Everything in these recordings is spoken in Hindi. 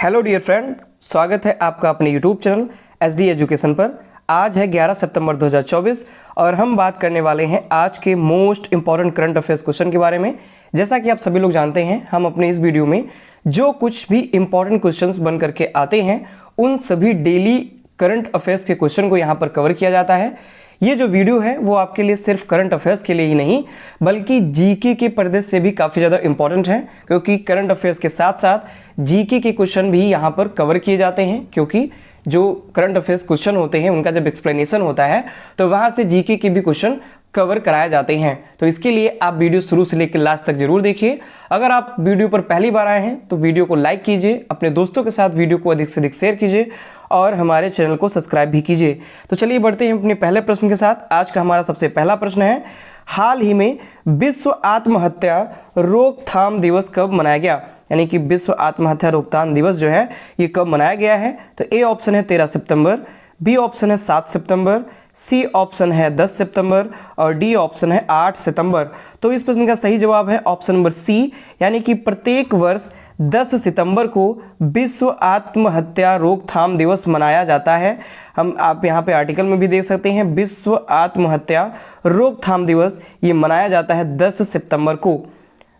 हेलो डियर फ्रेंड, स्वागत है आपका अपने यूट्यूब चैनल एसडी एजुकेशन पर। आज है 11 सितंबर 2024 और हम बात करने वाले हैं आज के most important current affairs question के बारे में। जैसा कि आप सभी लोग जानते हैं, हम अपने इस वीडियो में जो कुछ भी इंपॉर्टेंट क्वेश्चंस बन करके आते हैं उन सभी डेली करंट अफेयर्स के क्वेश्चन को यहाँ पर कवर किया जाता है। ये जो वीडियो है वो आपके लिए सिर्फ करंट अफेयर्स के लिए ही नहीं बल्कि जीके के पर्दे से भी काफ़ी ज़्यादा इंपॉर्टेंट है, क्योंकि करंट अफेयर्स के साथ साथ जीके के क्वेश्चन भी यहाँ पर कवर किए जाते हैं। क्योंकि जो करंट अफेयर्स क्वेश्चन होते हैं उनका जब एक्सप्लेनेशन होता है तो वहाँ से जीके के भी क्वेश्चन कवर कराए जाते हैं। तो इसके लिए आप वीडियो शुरू से लेकर लास्ट तक जरूर देखिए। अगर आप वीडियो पर पहली बार आए हैं तो वीडियो को लाइक कीजिए, अपने दोस्तों के साथ वीडियो को अधिक से अधिक शेयर कीजिए और हमारे चैनल को सब्सक्राइब भी कीजिए। तो चलिए बढ़ते हैं अपने पहले प्रश्न के साथ। आज का हमारा सबसे पहला प्रश्न है, हाल ही में विश्व आत्महत्या रोकथाम दिवस कब मनाया गया? यानी कि विश्व आत्महत्या रोकथाम दिवस जो है ये कब मनाया गया है? तो ए ऑप्शन है 13 सितंबर, बी ऑप्शन है 7 सितंबर, सी ऑप्शन है 10 सितंबर और डी ऑप्शन है 8 सितंबर। तो इस प्रश्न का सही जवाब है ऑप्शन नंबर सी, यानी कि प्रत्येक वर्ष 10 सितंबर को विश्व आत्महत्या रोकथाम दिवस मनाया जाता है। आप यहाँ पे आर्टिकल में भी देख सकते हैं, विश्व आत्महत्या रोकथाम दिवस ये मनाया जाता है 10 सितंबर को।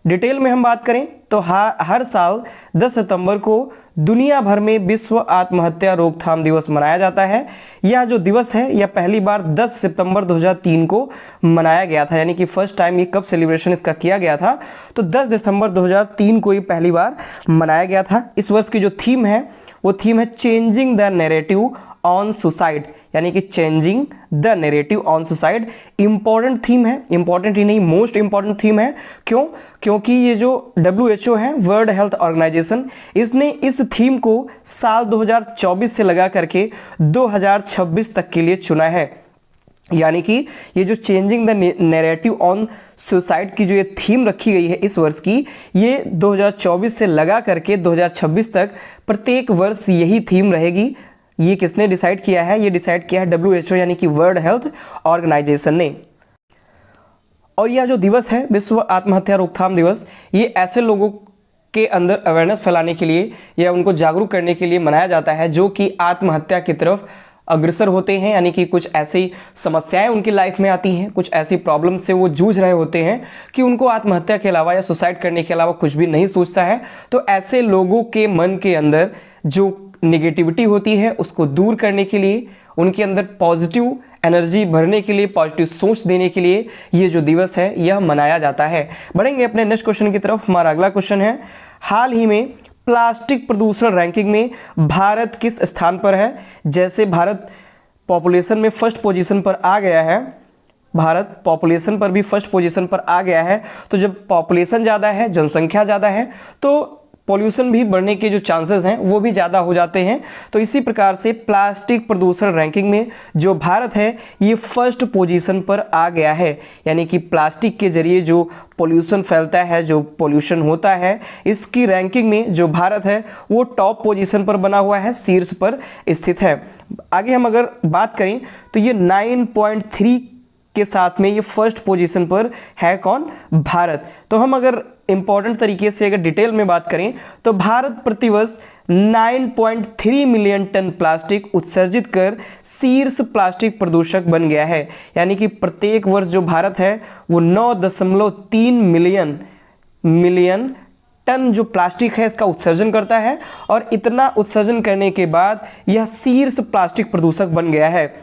डिटेल में हम बात करें तो हर साल 10 सितंबर को दुनिया भर में विश्व आत्महत्या रोकथाम दिवस मनाया जाता है। यह जो दिवस है यह पहली बार 10 सितंबर 2003 को मनाया गया था, यानी कि फर्स्ट टाइम ये कब सेलिब्रेशन इसका किया गया था? तो 10 दिसंबर 2003 को ये पहली बार मनाया गया था। इस वर्ष की जो थीम है वो थीम है changing the narrative on suicide, यानी कि changing the narrative on suicide. Important theme है, इंपॉर्टेंट ही नहीं मोस्ट इंपॉर्टेंट थीम है। क्यों? क्योंकि ये जो WHO है, वर्ल्ड हेल्थ ऑर्गेनाइजेशन, इसने इस थीम को साल 2024 से लगा करके 2026 तक के लिए चुना है। यानी कि ये जो changing the narrative on suicide की जो ये थीम रखी गई है इस वर्ष की, ये 2024 से लगा करके 2026 तक प्रत्येक वर्ष यही थीम रहेगी। ये किसने डिसाइड किया है? ये डिसाइड किया है WHO यानी कि वर्ल्ड हेल्थ ऑर्गेनाइजेशन ने। और यह जो दिवस है विश्व आत्महत्या रोकथाम दिवस, ये ऐसे लोगों के अंदर अवेयरनेस फैलाने के लिए या उनको जागरूक करने के लिए मनाया जाता है जो कि आत्महत्या की तरफ अग्रसर होते हैं, यानी कि कुछ ऐसी समस्याएं उनकी लाइफ में आती हैं, कुछ ऐसी प्रॉब्लम से वो जूझ रहे होते हैं कि उनको आत्महत्या के अलावा या सुसाइड करने के अलावा कुछ भी नहीं सोचता है। तो ऐसे लोगों के मन के अंदर जो निगेटिविटी होती है उसको दूर करने के लिए, उनके अंदर पॉजिटिव एनर्जी भरने के लिए, पॉजिटिव सोच देने के लिए ये जो दिवस है यह मनाया जाता है। बढ़ेंगे अपने नेक्स्ट क्वेश्चन की तरफ। हमारा अगला क्वेश्चन है, हाल ही में प्लास्टिक प्रदूषण रैंकिंग में भारत किस स्थान पर है? जैसे भारत पॉपुलेशन में फर्स्ट पोजीशन पर आ गया है, भारत पॉपुलेशन पर भी फर्स्ट पोजीशन पर आ गया है, तो जब पॉपुलेशन ज़्यादा है, जनसंख्या ज़्यादा है, तो पॉल्यूशन भी बढ़ने के जो चांसेस हैं वो भी ज़्यादा हो जाते हैं। तो इसी प्रकार से प्लास्टिक प्रदूषण रैंकिंग में जो भारत है ये फर्स्ट पोजीशन पर आ गया है। यानी कि प्लास्टिक के जरिए जो पॉल्यूशन फैलता है, जो पॉल्यूशन होता है, इसकी रैंकिंग में जो भारत है वो टॉप पोजीशन पर बना हुआ है, शीर्ष पर स्थित है। आगे हम अगर बात करें तो ये 9.3 के साथ में ये फर्स्ट पोजीशन पर है कौन? भारत। तो हम अगर इंपॉर्टेंट तरीके से अगर डिटेल में बात करें तो भारत प्रतिवर्ष 9.3 मिलियन टन प्लास्टिक उत्सर्जित कर शीर्ष प्लास्टिक प्रदूषक बन गया है। यानी कि प्रत्येक वर्ष जो भारत है वो 9.3 मिलियन टन जो प्लास्टिक है इसका उत्सर्जन करता है और इतना उत्सर्जन करने के बाद यह शीर्ष प्लास्टिक प्रदूषक बन गया है।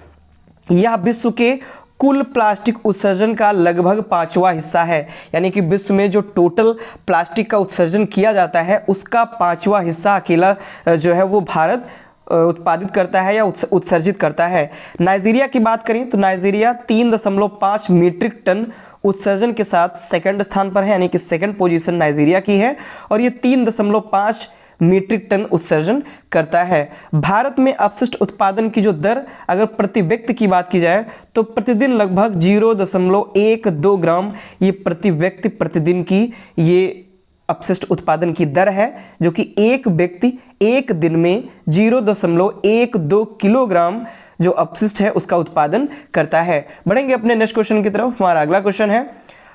यह विश्व के कुल प्लास्टिक उत्सर्जन का लगभग 5वां हिस्सा है। यानी कि विश्व में जो टोटल प्लास्टिक का उत्सर्जन किया जाता है उसका 5वां हिस्सा अकेला जो है वो भारत उत्पादित करता है या उत्सर्जित करता है। नाइजीरिया की बात करें तो नाइजीरिया 3.5 मीट्रिक टन उत्सर्जन के साथ सेकंड स्थान पर है, यानी कि सेकंड पोजीशन नाइजीरिया की है और ये 3.5 मीट्रिक टन उत्सर्जन करता है। भारत में अपशिष्ट उत्पादन की जो दर अगर प्रति व्यक्ति की बात की जाए तो प्रतिदिन लगभग 0.12 ग्राम ये प्रति व्यक्ति प्रतिदिन की ये अपशिष्ट उत्पादन की दर है, जो कि एक व्यक्ति एक दिन में 0.12 किलोग्राम जो अपशिष्ट है उसका उत्पादन करता है। बढ़ेंगे अपने नेक्स्ट क्वेश्चन की तरफ। हमारा अगला क्वेश्चन है,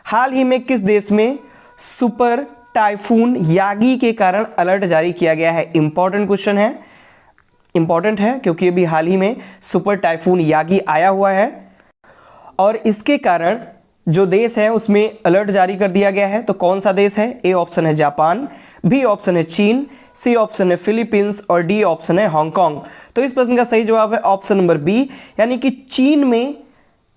हाल ही में किस देश में सुपर टाइफून यागी के कारण अलर्ट जारी किया गया है? इंपॉर्टेंट क्वेश्चन है, इंपॉर्टेंट है क्योंकि अभी हाल ही में सुपर टाइफून यागी आया हुआ है और इसके कारण जो देश है उसमें अलर्ट जारी कर दिया गया है। तो कौन सा देश है? ए ऑप्शन है जापान, बी ऑप्शन है चीन, सी ऑप्शन है फिलीपींस और डी ऑप्शन है हांगकांग। तो इस प्रश्न का सही जवाब है ऑप्शन नंबर बी, यानी कि चीन में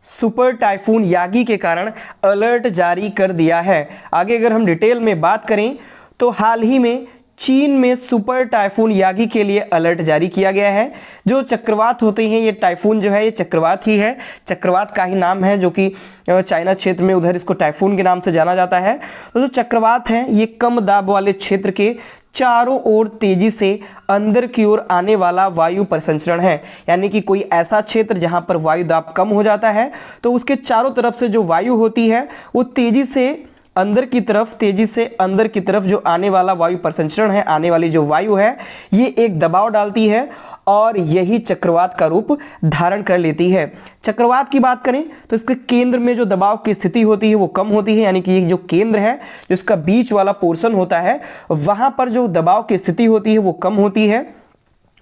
सुपर टाइफून यागी के कारण अलर्ट जारी कर दिया है। आगे अगर हम डिटेल में बात करें तो हाल ही में चीन में सुपर टाइफून यागी के लिए अलर्ट जारी किया गया है। जो चक्रवात होते हैं, ये टाइफून जो है ये चक्रवात ही है, चक्रवात का ही नाम है, जो कि चाइना क्षेत्र में उधर इसको टाइफून के नाम से जाना जाता है। तो जो चक्रवात है ये कम दाब वाले क्षेत्र के चारों ओर तेजी से अंदर की ओर आने वाला वायु परिसंचरण है, यानी कि कोई ऐसा क्षेत्र जहां पर वायु दाब कम हो जाता है तो उसके चारों तरफ से जो वायु होती है वो तेजी से अंदर की तरफ, तेजी से अंदर की तरफ जो आने वाला वायु परिसंचरण है, आने वाली जो वायु है ये एक दबाव डालती है और यही चक्रवात का रूप धारण कर लेती है। चक्रवात की बात करें तो इसके केंद्र में जो दबाव की स्थिति होती है वो कम होती है, यानी कि ये जो केंद्र है, जिसका बीच वाला पोर्शन होता है, वहां पर जो दबाव की स्थिति होती है वो कम होती है।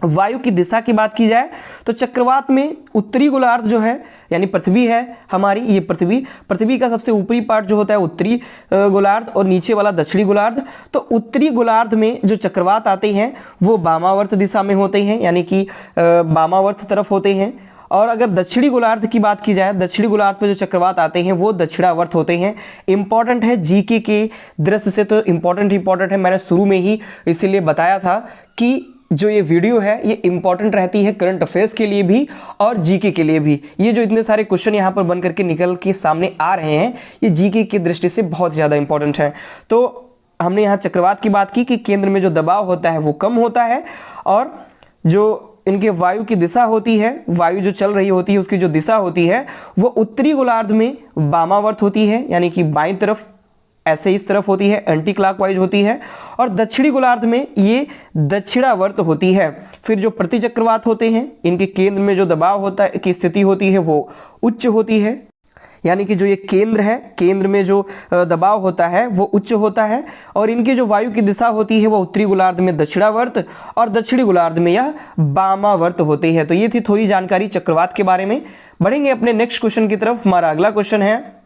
वायु की दिशा की बात की जाए तो चक्रवात में उत्तरी गोलार्ध जो है, यानी पृथ्वी है हमारी, ये पृथ्वी का सबसे ऊपरी पार्ट जो होता है उत्तरी गोलार्ध और नीचे वाला दक्षिणी गोलार्ध। तो उत्तरी गोलार्ध में जो चक्रवात आते हैं वो वामावर्त दिशा में होते हैं, यानी कि वामावर्त तरफ होते हैं। और अगर दक्षिणी गोलार्ध की बात की जाए, दक्षिणी गोलार्ध पे जो चक्रवात आते हैं वो दक्षिणावर्त होते हैं। इंपॉर्टेंट है जीके के दृष्टि से, तो इंपॉर्टेंट है, मैंने शुरू में ही इसीलिए बताया था कि जो ये वीडियो है ये इंपॉर्टेंट रहती है करंट अफेयर्स के लिए भी और जीके के लिए भी। ये जो इतने सारे क्वेश्चन यहाँ पर बन करके निकल के सामने आ रहे हैं ये जीके की दृष्टि से बहुत ज़्यादा इंपॉर्टेंट है। तो हमने यहाँ चक्रवात की बात की कि केंद्र में जो दबाव होता है वो कम होता है और जो इनके वायु की दिशा होती है, वायु जो चल रही होती है उसकी जो दिशा होती है वो उत्तरी गोलार्ध में वामावर्त होती है, यानी कि बाईं तरफ, ऐसे इस तरफ होती है, एंटी क्लॉकवाइज होती है। और दक्षिणी गोलार्ध में ये दक्षिणावर्त होती है। फिर जो प्रतिचक्रवात होते हैं इनके केंद्र में जो दबाव होता है की स्थिति होती है वो उच्च होती है, यानी कि जो ये केंद्र है, केंद्र में जो दबाव होता है वो उच्च होता है और इनकी जो वायु की दिशा होती है वो उत्तरी गोलार्ध में दक्षिणावर्त और दक्षिणी गोलार्ध में यह वामावर्त होती है। तो ये थी थोड़ी जानकारी चक्रवात के बारे में। बढ़ेंगे अपने नेक्स्ट क्वेश्चन की तरफ। हमारा अगला क्वेश्चन है,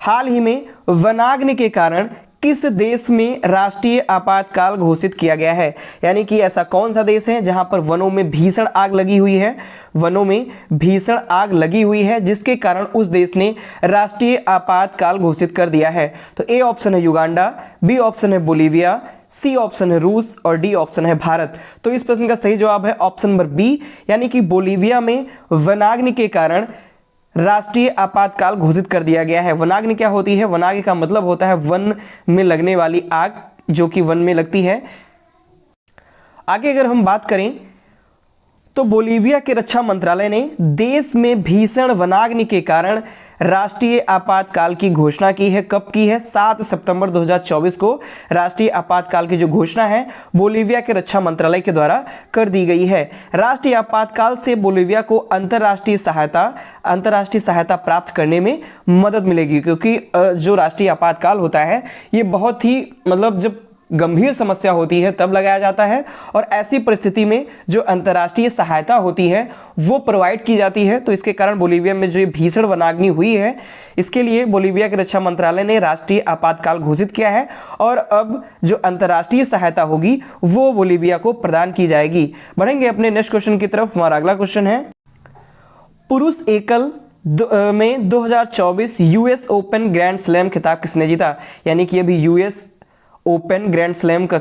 हाल ही में वनाग्नि के कारण किस देश में राष्ट्रीय आपातकाल घोषित किया गया है? यानी कि ऐसा कौन सा देश है जहां पर वनों में भीषण आग लगी हुई है, वनों में भीषण आग लगी हुई है जिसके कारण उस देश ने राष्ट्रीय आपातकाल घोषित कर दिया है? तो ए ऑप्शन है युगांडा, बी ऑप्शन है बोलीविया, सी ऑप्शन है रूस और डी ऑप्शन है भारत। तो इस प्रश्न का सही जवाब है ऑप्शन नंबर बी, यानी कि बोलीविया में वनाग्नि के कारण राष्ट्रीय आपातकाल घोषित कर दिया गया है। वनाग्नि क्या होती है? वनाग्नि का मतलब होता है वन में लगने वाली आग, जो कि वन में लगती है। आगे अगर हम बात करें तो बोलीविया के रक्षा मंत्रालय ने देश में भीषण वनाग्नि के कारण राष्ट्रीय आपातकाल की घोषणा की है। कब की है? 7 सितंबर 2024 को राष्ट्रीय आपातकाल की जो घोषणा है बोलीविया के रक्षा मंत्रालय के द्वारा कर दी गई है। राष्ट्रीय आपातकाल से बोलीविया को अंतर्राष्ट्रीय सहायता प्राप्त करने में मदद मिलेगी, क्योंकि जो राष्ट्रीय आपातकाल होता है ये बहुत ही जब गंभीर समस्या होती है तब लगाया जाता है और ऐसी परिस्थिति में जो अंतर्राष्ट्रीय सहायता होती है वो प्रोवाइड की जाती है। तो इसके कारण बोलीविया में जो भीषण वनाग्नि हुई है इसके लिए बोलीविया के रक्षा मंत्रालय ने राष्ट्रीय आपातकाल घोषित किया है और अब जो अंतर्राष्ट्रीय सहायता होगी वो बोलीविया को प्रदान की जाएगी। बढ़ेंगे अपने नेक्स्ट क्वेश्चन की तरफ। हमारा अगला क्वेश्चन है, पुरुष एकल में 2024 यूएस ओपन ग्रैंड स्लैम खिताब किसने जीता? यानी कि अभी यूएस ओपन ग्रैंड स्लैम का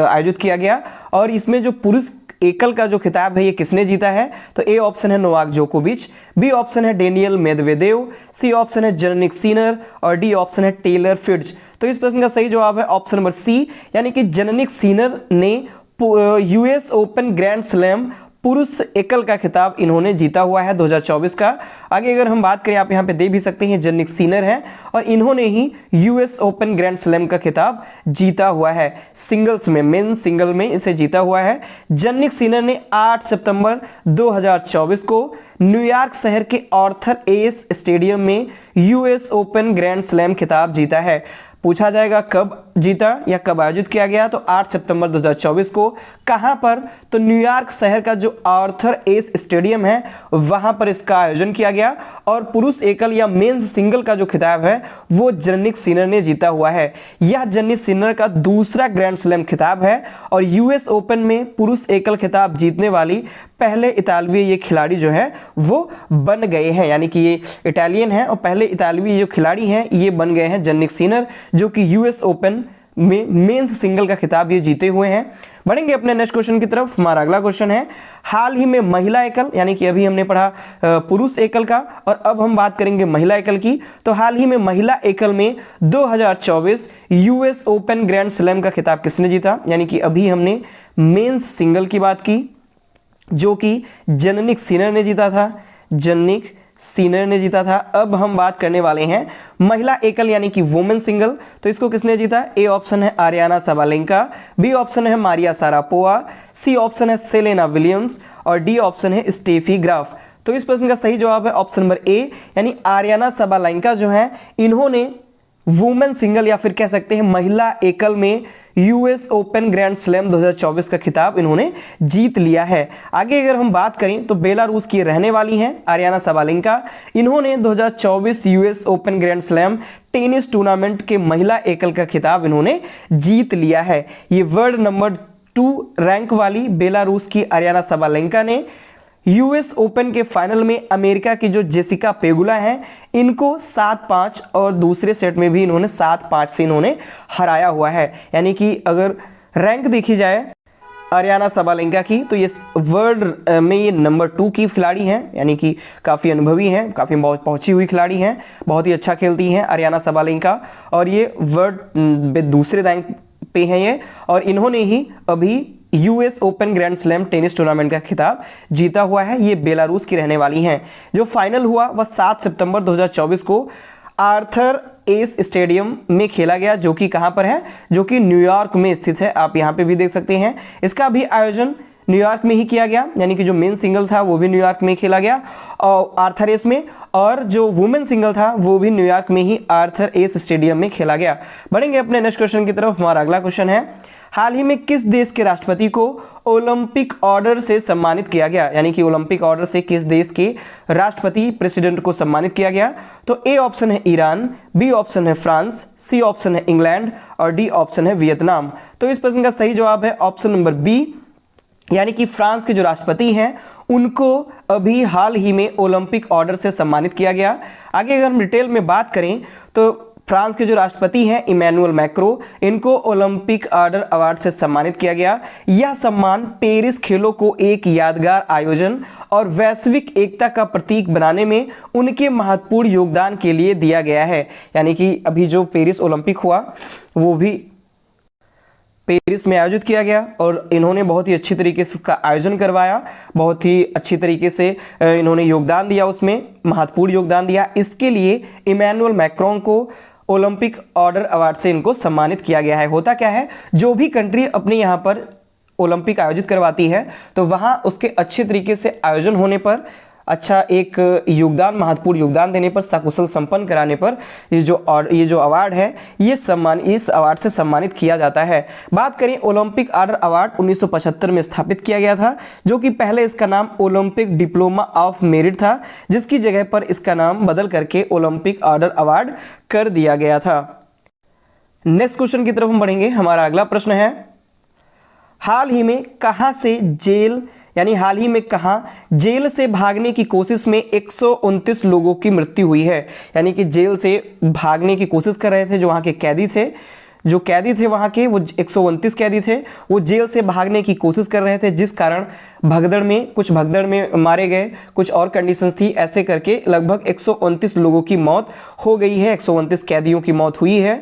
आयोजित किया गया और इसमें जो पुरुष एकल का जो खिताब है ये किसने जीता है? तो ए ऑप्शन है नोवाक जोकोविच, बी ऑप्शन है डेनियल मेदवेदेव, सी ऑप्शन है जनिक सिनर और डी ऑप्शन है टेलर फिट्ज। तो इस प्रश्न का सही जवाब है ऑप्शन नंबर सी, यानी कि जनिक सिनर ने यूएस ओपन ग्रैंड स्लैम पुरुष एकल का खिताब इन्होंने जीता हुआ है 2024 का। आगे अगर हम बात करें, आप यहाँ पे दे भी सकते हैं, जनिक सिनर है और इन्होंने ही यूएस ओपन ग्रैंड स्लैम का खिताब जीता हुआ है, सिंगल्स में, मेन सिंगल में इसे जीता हुआ है। जनिक सिनर ने 8 सितंबर 2024 को न्यूयॉर्क शहर के आर्थर एस स्टेडियम में यूएस ओपन ग्रैंड स्लैम खिताब जीता है। पूछा जाएगा कब जीता या कब आयोजित किया गया? तो 8 सितंबर 2024 को। कहां पर? तो न्यूयॉर्क शहर का जो आर्थर एस स्टेडियम है वहां पर इसका आयोजन किया गया। और पुरुष एकल या मेंस सिंगल का जो खिताब है वो जनिक सिनर ने जीता हुआ है। यह जनिक सिनर का दूसरा ग्रैंड स्लैम खिताब है और यूएस ओपन में पुरुष एकल खिताब जीतने वाली पहले इतालवी ये खिलाड़ी जो है वो बन गए हैं, यानी कि ये इटालियन है और पहले इतालवी जो खिलाड़ी हैं ये बन गए हैं जनिक सिनर, जो कि यूएस ओपन में मेंस सिंगल का खिताब ये जीते हुए हैं। बढ़ेंगे अपने नेक्स्ट क्वेश्चन की तरफ। हमारा अगला क्वेश्चन है, हाल ही में महिला एकल, यानी कि अभी हमने पढ़ा पुरुष एकल का और अब हम बात करेंगे महिला एकल की। तो हाल ही में महिला एकल में 2024 यूएस ओपन ग्रैंड स्लैम का खिताब किसने जीता? यानी कि अभी हमने मेंस सिंगल की बात की जो कि जनिक सिनर ने जीता था, जनिक सिनर ने जीता था। अब हम बात करने वाले हैं महिला एकल यानी कि वुमेन सिंगल। तो इसको किसने जीता? ए ऑप्शन है आरियाना साबालेंका, बी ऑप्शन है मारिया सारापोवा, सी ऑप्शन है सेलेना विलियम्स और डी ऑप्शन है स्टेफी ग्राफ। तो इस प्रश्न का सही जवाब है ऑप्शन नंबर ए, यानी आरियाना साबालेंका जो है इन्होंने वुमेन सिंगल या फिर कह सकते हैं महिला एकल में यूएस ओपन ग्रैंड स्लैम 2024 का खिताब इन्होंने जीत लिया है। आगे अगर हम बात करें तो बेलारूस की रहने वाली हैं आरियाना साबालेंका। इन्होंने 2024 US open grand slam tennis tournament के महिला एकल का खिताब इन्होंने जीत लिया है। ये वर्ल्ड नंबर 2 रैंक वाली बेलारूस की आरियाना साबालेंका ने यूएस ओपन के फाइनल में अमेरिका की जो जेसिका पेगुला हैं इनको 7-5 और दूसरे सेट में भी इन्होंने 7-5 से इन्होंने हराया हुआ है। यानी कि अगर रैंक देखी जाए आरियाना साबालेंका की तो ये वर्ल्ड में ये नंबर 2 की खिलाड़ी हैं, यानी कि काफ़ी अनुभवी हैं, काफ़ी पहुंची हुई खिलाड़ी हैं, बहुत ही अच्छा खेलती हैं आरियाना साबालेंका और ये वर्ल्ड में दूसरे रैंक पे हैं ये। और इन्होंने ही अभी US open grand slam tennis tournament का खिताब जीता हुआ है। ये बेलारूस की रहने वाली हैं। जो फाइनल हुआ वह 7 सितंबर 2024 को आर्थर एस स्टेडियम में खेला गया, जो कि कहां पर है? जो कि न्यूयॉर्क में स्थित है। आप यहां पे भी देख सकते हैं। इसका भी आयोजन न्यूयॉर्क में ही किया गया, यानी कि जो मेन सिंगल था वो भी न्यूयॉर्क में खेला गया और आर्थर एस में, और जो वुमेन सिंगल था वो भी न्यूयॉर्क में ही आर्थर एस स्टेडियम में खेला गया। बढ़ेंगे अपने नेक्स्ट क्वेश्चन की तरफ। हमारा अगला क्वेश्चन है, हाल ही में किस देश के राष्ट्रपति को ओलंपिक ऑर्डर से सम्मानित किया गया? यानी कि ओलंपिक ऑर्डर से किस देश के राष्ट्रपति प्रेसिडेंट को सम्मानित किया गया? तो ए ऑप्शन है ईरान, बी ऑप्शन है फ्रांस, सी ऑप्शन है इंग्लैंड और डी ऑप्शन है वियतनाम। तो इस प्रश्न का सही जवाब है ऑप्शन नंबर बी, यानी कि फ्रांस के जो राष्ट्रपति हैं उनको अभी हाल ही में ओलंपिक ऑर्डर से सम्मानित किया गया। आगे अगर हम डिटेल में बात करें तो फ्रांस के जो राष्ट्रपति हैं इमैनुअल मैक्रो, इनको ओलंपिक ऑर्डर अवार्ड से सम्मानित किया गया। यह सम्मान पेरिस खेलों को एक यादगार आयोजन और वैश्विक एकता का प्रतीक बनाने में उनके महत्वपूर्ण योगदान के लिए दिया गया है। यानी कि अभी जो पेरिस ओलंपिक हुआ वो भी पेरिस में आयोजित किया गया और इन्होंने बहुत ही अच्छी तरीके से इसका आयोजन करवाया, बहुत ही अच्छी तरीके से इन्होंने योगदान दिया, उसमें महत्वपूर्ण योगदान दिया। इसके लिए इमैनुअल मैक्रोन को ओलंपिक ऑर्डर अवार्ड से इनको सम्मानित किया गया है। होता क्या है, जो भी कंट्री अपने यहाँ पर ओलंपिक आयोजित करवाती है तो वहाँ उसके अच्छे तरीके से आयोजन होने पर, अच्छा एक योगदान, महत्वपूर्ण योगदान देने पर, सकुशल संपन्न कराने पर ये जो अवार्ड है ये इस अवार्ड से सम्मानित किया जाता है। बात करें ओलंपिक ऑर्डर अवार्ड 1975 में स्थापित किया गया था, जो कि पहले इसका नाम ओलंपिक डिप्लोमा ऑफ मेरिट था, जिसकी जगह पर इसका नाम बदल करके ओलंपिक ऑर्डर अवार्ड कर दिया गया था। नेक्स्ट क्वेश्चन की तरफ हम बढ़ेंगे। हमारा अगला प्रश्न है, हाल ही में कहां से हाल ही में कहां जेल से भागने की कोशिश में 129 लोगों की मृत्यु हुई है? यानी कि जेल से भागने की कोशिश कर रहे थे जो वहां के कैदी थे, वहां के वो 129 कैदी थे, वो जेल से भागने की कोशिश कर रहे थे, जिस कारण कुछ भगदड़ में मारे गए, कुछ और कंडीशंस थी, ऐसे करके लगभग 129 लोगों की मौत हो गई है, 129 कैदियों की मौत हुई है।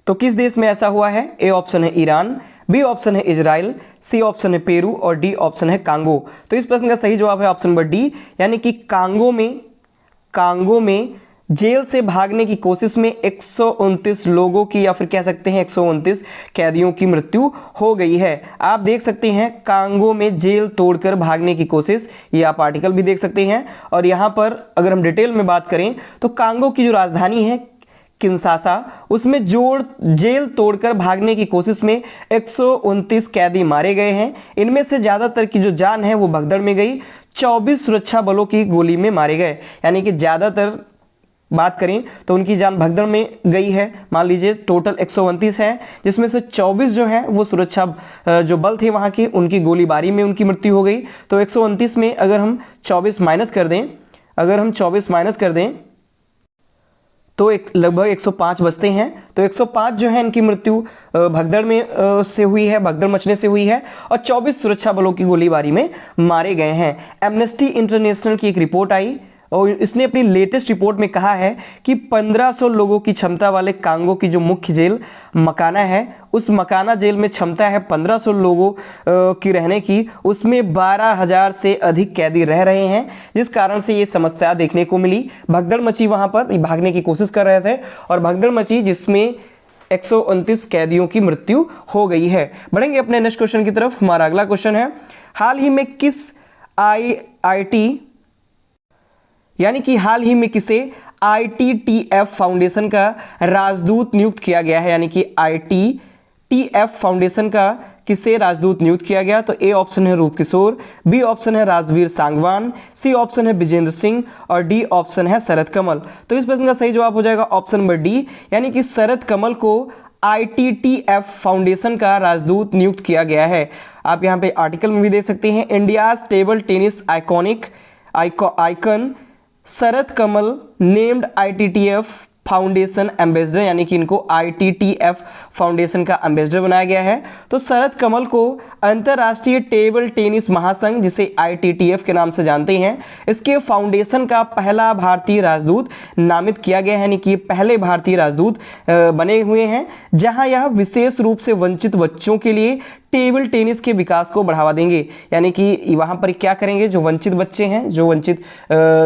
तो किस देश में ऐसा हुआ है? ए ऑप्शन है ईरान, बी ऑप्शन है इजराइल, सी ऑप्शन है पेरू और डी ऑप्शन है कांगो। तो इस प्रश्न का सही जवाब है ऑप्शन नंबर डी, यानी कि कांगो में जेल से भागने की कोशिश में 129 लोगों की, या फिर कह सकते हैं 129 कैदियों की मृत्यु हो गई है। आप देख सकते हैं कांगो में जेल तोड़कर भागने की कोशिश, ये आप आर्टिकल भी देख सकते हैं। और यहाँ पर अगर हम डिटेल में बात करें तो कांगो की जो राजधानी है किंशासा, उसमें जेल तोड़कर भागने की कोशिश में 129 कैदी मारे गए हैं। इनमें से ज़्यादातर की जो जान है वो भगदड़ में गई, 24 सुरक्षा बलों की गोली में मारे गए। यानी कि ज़्यादातर बात करें तो उनकी जान भगदड़ में गई है। मान लीजिए टोटल 129 है, जिसमें से 24 जो हैं वो सुरक्षा जो बल थे वहाँ के, उनकी गोलीबारी में उनकी मृत्यु हो गई। तो 129 में अगर हम 24 माइनस कर दें तो लगभग 105 बचते हैं। तो 105 जो है इनकी मृत्यु भगदड़ में से हुई है, भगदड़ मचने से हुई है, और 24 सुरक्षा बलों की गोलीबारी में मारे गए हैं। एमनेस्टी इंटरनेशनल की एक रिपोर्ट आई और इसने अपनी लेटेस्ट रिपोर्ट में कहा है कि 1500 लोगों की क्षमता वाले कांगो की जो मुख्य जेल मकाना है, उस मकाना जेल में क्षमता है 1500 लोगों की रहने की, उसमें 12,000 से अधिक कैदी रह रहे हैं, जिस कारण से ये समस्या देखने को मिली। भगदड़ मची, वहाँ पर भागने की कोशिश कर रहे थे और भगदड़ मची जिसमें 129 कैदियों की मृत्यु हो गई है। बढ़ेंगे अपने नेक्स्ट क्वेश्चन की तरफ। हमारा अगला क्वेश्चन है, हाल ही में किसे ITTF फाउंडेशन का राजदूत नियुक्त किया गया है? यानी कि ITTF फाउंडेशन का किसे राजदूत नियुक्त किया गया? तो ए ऑप्शन है रूप किशोर, बी ऑप्शन है राजवीर सांगवान, सी ऑप्शन है विजेंद्र सिंह और डी ऑप्शन है शरद कमल। तो इस प्रश्न का सही जवाब हो जाएगा ऑप्शन नंबर डी, यानी कि शरद कमल को ITTF फाउंडेशन का राजदूत नियुक्त किया गया है। आप यहाँ पे आर्टिकल में भी देख सकते हैं, इंडिया टेबल टेनिस आइकन शरद कमल नेम्ड ITTF फाउंडेशन एम्बेसडर, यानी कि इनको ITTF फाउंडेशन का एम्बेसडर बनाया गया है। तो शरद कमल को अंतर्राष्ट्रीय टेबल टेनिस महासंघ, जिसे ITTF के नाम से जानते हैं, इसके फाउंडेशन का पहला भारतीय राजदूत नामित किया गया है। यानी कि पहले भारतीय राजदूत बने हुए हैं, जहां यह विशेष रूप से वंचित बच्चों के लिए टेबल टेनिस के विकास को बढ़ावा देंगे। यानी कि वहाँ पर क्या करेंगे, जो वंचित बच्चे हैं, जो वंचित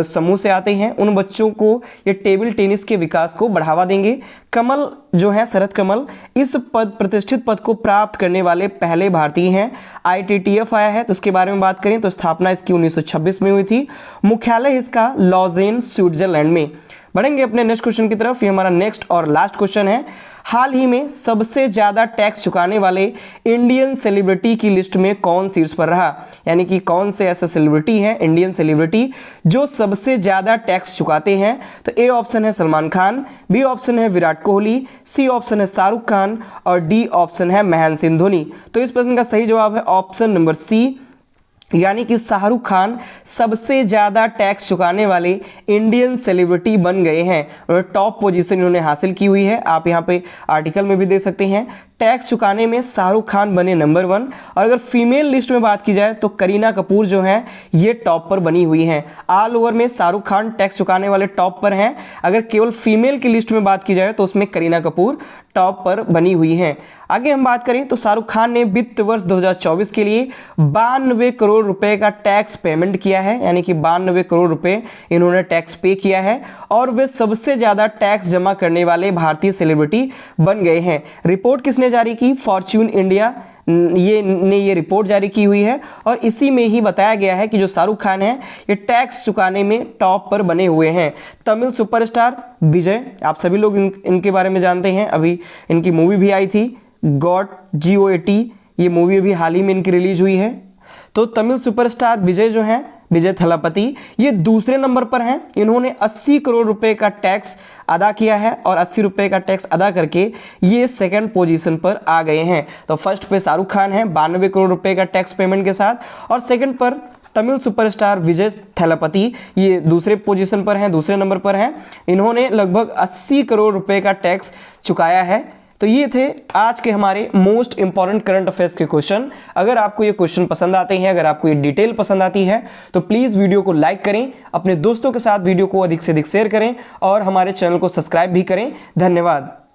समूह से आते हैं, उन बच्चों को ये टेबल टेनिस के विकास को बढ़ावा देंगे। कमल जो है, शरद कमल, इस प्रतिष्ठित पद को प्राप्त करने वाले पहले भारतीय हैं। ITTF आया है तो उसके बारे में बात करें तो स्थापना इसकी 1926 में हुई थी। मुख्यालय इसका लॉजेन स्विट्जरलैंड में। बढ़ेंगे अपने नेक्स्ट क्वेश्चन की तरफ। ये हमारा नेक्स्ट और लास्ट क्वेश्चन है, हाल ही में सबसे ज्यादा टैक्स चुकाने वाले इंडियन सेलिब्रिटी की लिस्ट में कौन शीर्ष पर रहा? यानी कि कौन से ऐसे सेलिब्रिटी हैं, इंडियन सेलिब्रिटी, जो सबसे ज्यादा टैक्स चुकाते हैं? तो ए ऑप्शन है सलमान खान, बी ऑप्शन है विराट कोहली, सी ऑप्शन है शाहरुख खान और डी ऑप्शन है महेंद्र सिंह धोनी। तो इस प्रश्न का सही जवाब है ऑप्शन नंबर सी, यानी कि शाहरुख खान सबसे ज़्यादा टैक्स चुकाने वाले इंडियन सेलिब्रिटी बन गए हैं और टॉप पोजीशन इन्होंने हासिल की हुई है। आप यहाँ पे आर्टिकल में भी देख सकते हैं, टैक्स चुकाने में शाहरुख खान बने नंबर 1। और अगर फीमेल लिस्ट में बात की जाए तो करीना कपूर जो है ये टॉप पर बनी हुई हैं। ऑल ओवर में शाहरुख खान टैक्स चुकाने वाले टॉप पर हैं। अगर केवल फीमेल की लिस्ट में बात की जाए तो उसमें करीना कपूर टॉप पर बनी हुई हैं। आगे हम बात करें तो शाहरुख खान ने वित्त वर्ष 2024 के लिए 92 करोड़ रुपए का टैक्स पेमेंट किया है। यानी कि 92 करोड़ रुपए इन्होंने टैक्स पे किया है और वे सबसे ज़्यादा टैक्स जमा करने वाले भारतीय सेलिब्रिटी बन गए हैं। रिपोर्ट किसने जारी की? फॉर्च्यून इंडिया ये रिपोर्ट जारी की हुई है और इसी में ही बताया गया है कि जो शाहरुख खान है ये टैक्स चुकाने में टॉप पर बने हुए हैं। तमिल सुपरस्टार विजय, आप सभी लोग इनके बारे में जानते हैं, अभी इनकी मूवी भी आई थी GOT, ये मूवी अभी हाल ही में इनकी रिलीज हुई है। तो तमिल सुपरस्टार विजय जो हैं, विजय थलापति, ये दूसरे नंबर पर हैं। इन्होंने 80 करोड़ रुपए का टैक्स अदा किया है और 80 रुपए का टैक्स अदा करके ये सेकंड पोजीशन पर आ गए हैं। तो फर्स्ट पे शाहरुख खान है 92 करोड़ रुपए का टैक्स पेमेंट के साथ, और सेकंड पर तमिल सुपरस्टार विजय थलापति, ये दूसरे पोजीशन पर हैं, दूसरे नंबर पर हैं। इन्होंने लगभग 80 करोड़ रुपए का टैक्स चुकाया है। तो ये थे आज के हमारे मोस्ट इंपॉर्टेंट करंट अफेयर्स के क्वेश्चन। अगर आपको ये क्वेश्चन पसंद आते हैं, अगर आपको ये डिटेल पसंद आती है तो प्लीज़ वीडियो को लाइक करें, अपने दोस्तों के साथ वीडियो को अधिक से अधिक शेयर करें और हमारे चैनल को सब्सक्राइब भी करें। धन्यवाद।